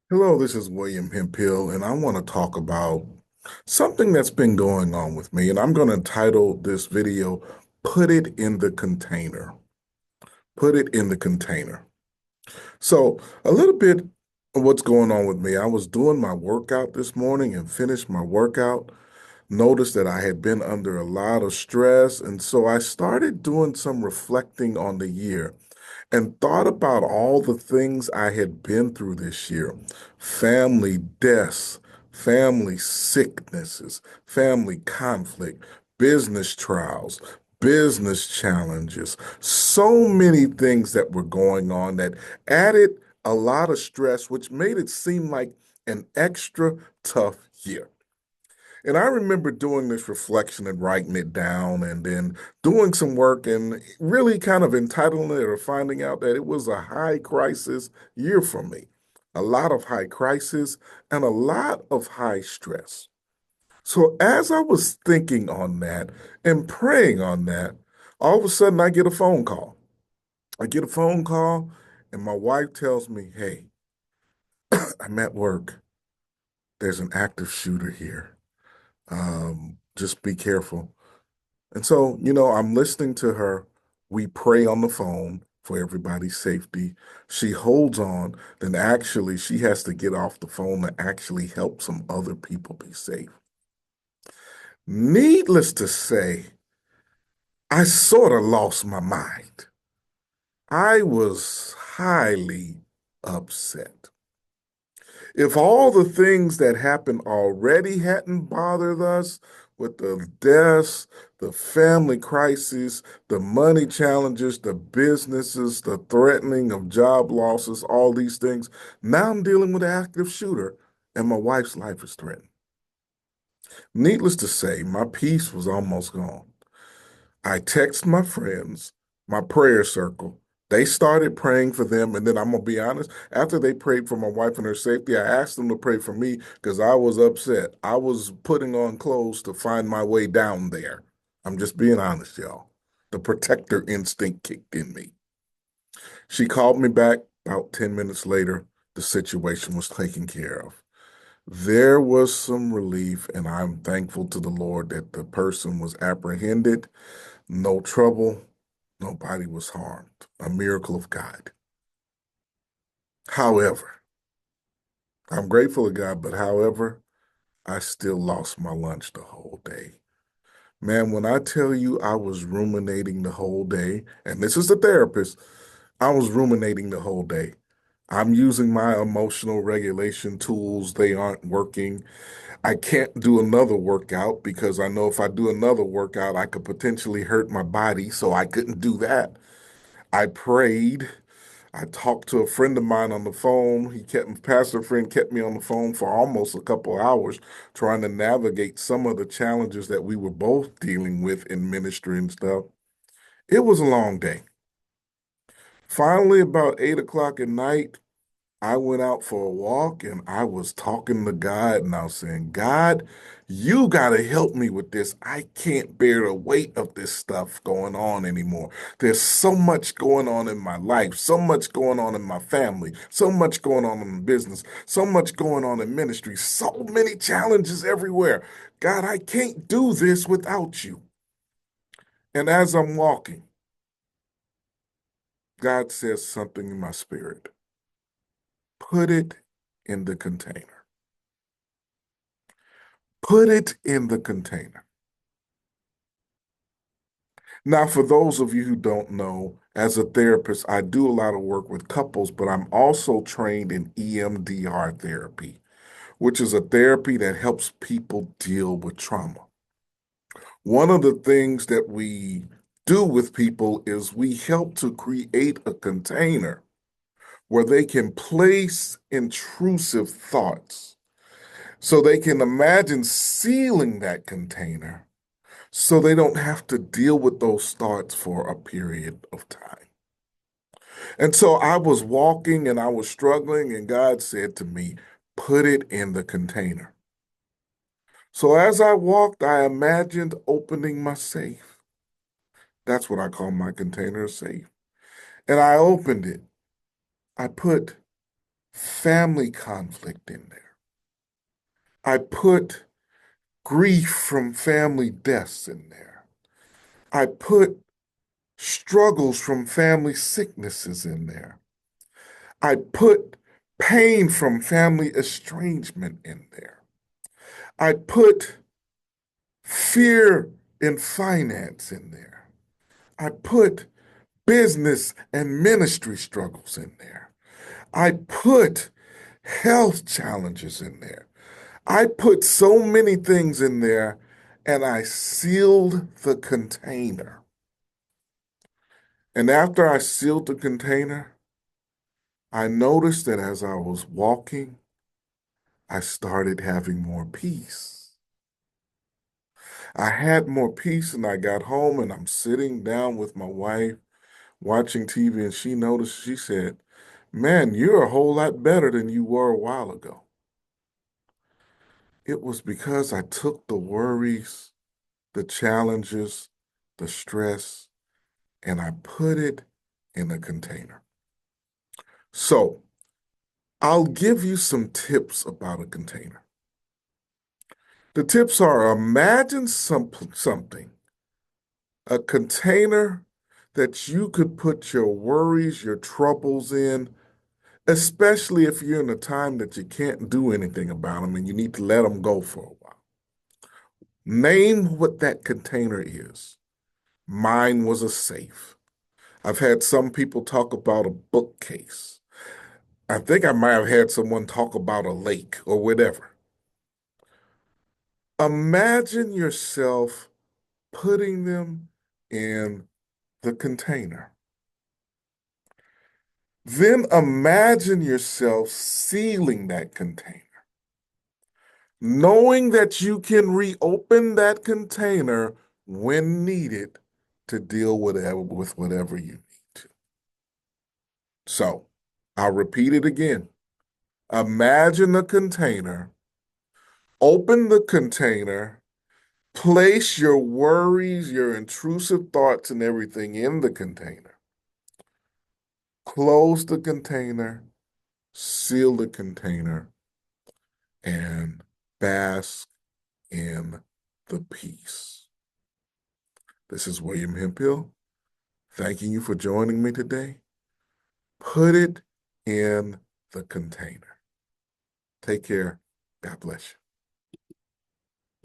Hello, this is William Hemphill, and I want to talk about something that's been going on with me. And I'm going to title this video, Put It in the Container. Put It in the Container. So, a little bit of what's going on with me. I was doing my workout this morning and finished my workout. Noticed that I had been under a lot of stress. And so I started doing some reflecting on the year and thought about all the things I had been through this year: family deaths, family sicknesses, family conflict, business trials, business challenges, so many things that were going on that added a lot of stress, which made it seem like an extra tough year. And I remember doing this reflection and writing it down and then doing some work and really kind of entitling it or finding out that it was a high crisis year for me. A lot of high crisis and a lot of high stress. So as I was thinking on that and praying on that, all of a sudden I get a phone call. I get a phone call and my wife tells me, "Hey, I'm at work. There's an active shooter here. Just be careful." And so, I'm listening to her. We pray on the phone for everybody's safety. She holds on, then actually she has to get off the phone to actually help some other people be safe. Needless to say, I sort of lost my mind. I was highly upset. If all the things that happened already hadn't bothered us, with the deaths, the family crises, the money challenges, the businesses, the threatening of job losses, all these things, now I'm dealing with an active shooter and my wife's life is threatened. Needless to say, my peace was almost gone. I text my friends, my prayer circle. They started praying for them. And then I'm going to be honest, after they prayed for my wife and her safety, I asked them to pray for me because I was upset. I was putting on clothes to find my way down there. I'm just being honest, y'all. The protector instinct kicked in me. She called me back about 10 minutes later. The situation was taken care of. There was some relief, and I'm thankful to the Lord that the person was apprehended. No trouble. Nobody was harmed. A miracle of God. However, I'm grateful to God, but however, I still lost my lunch the whole day. Man, when I tell you I was ruminating the whole day, and this is the therapist, I was ruminating the whole day. I'm using my emotional regulation tools. They aren't working. I can't do another workout because I know if I do another workout, I could potentially hurt my body. So I couldn't do that. I prayed. I talked to a friend of mine on the phone. Pastor friend kept me on the phone for almost a couple hours trying to navigate some of the challenges that we were both dealing with in ministry and stuff. It was a long day. Finally, about 8 o'clock at night, I went out for a walk and I was talking to God and I was saying, "God, you got to help me with this. I can't bear the weight of this stuff going on anymore. There's so much going on in my life, so much going on in my family, so much going on in business, so much going on in ministry, so many challenges everywhere. God, I can't do this without you." And as I'm walking, God says something in my spirit: "Put it in the container. Put it in the container." Now, for those of you who don't know, as a therapist, I do a lot of work with couples, but I'm also trained in EMDR therapy, which is a therapy that helps people deal with trauma. One of the things that we do with people is we help to create a container where they can place intrusive thoughts so they can imagine sealing that container so they don't have to deal with those thoughts for a period of time. And so I was walking and I was struggling, and God said to me, "Put it in the container." So as I walked, I imagined opening my safe. That's what I call my container safe. And I opened it. I put family conflict in there. I put grief from family deaths in there. I put struggles from family sicknesses in there. I put pain from family estrangement in there. I put fear in finance in there. I put business and ministry struggles in there. I put health challenges in there. I put so many things in there and I sealed the container. And after I sealed the container, I noticed that as I was walking, I started having more peace. I had more peace and I got home and I'm sitting down with my wife watching TV and she noticed, she said, "Man, you're a whole lot better than you were a while ago." It was because I took the worries, the challenges, the stress, and I put it in a container. So I'll give you some tips about a container. The tips are imagine something, a container that you could put your worries, your troubles in, especially if you're in a time that you can't do anything about them and you need to let them go for a while. Name what that container is. Mine was a safe. I've had some people talk about a bookcase. I think I might have had someone talk about a lake or whatever. Imagine yourself putting them in the container. Then imagine yourself sealing that container, knowing that you can reopen that container when needed to deal with whatever you need to. So I'll repeat it again. Imagine a container, open the container, place your worries, your intrusive thoughts, and everything in the container. Close the container, seal the container, and bask in the peace. This is William Hemphill, thanking you for joining me today. Put it in the container. Take care. God bless you.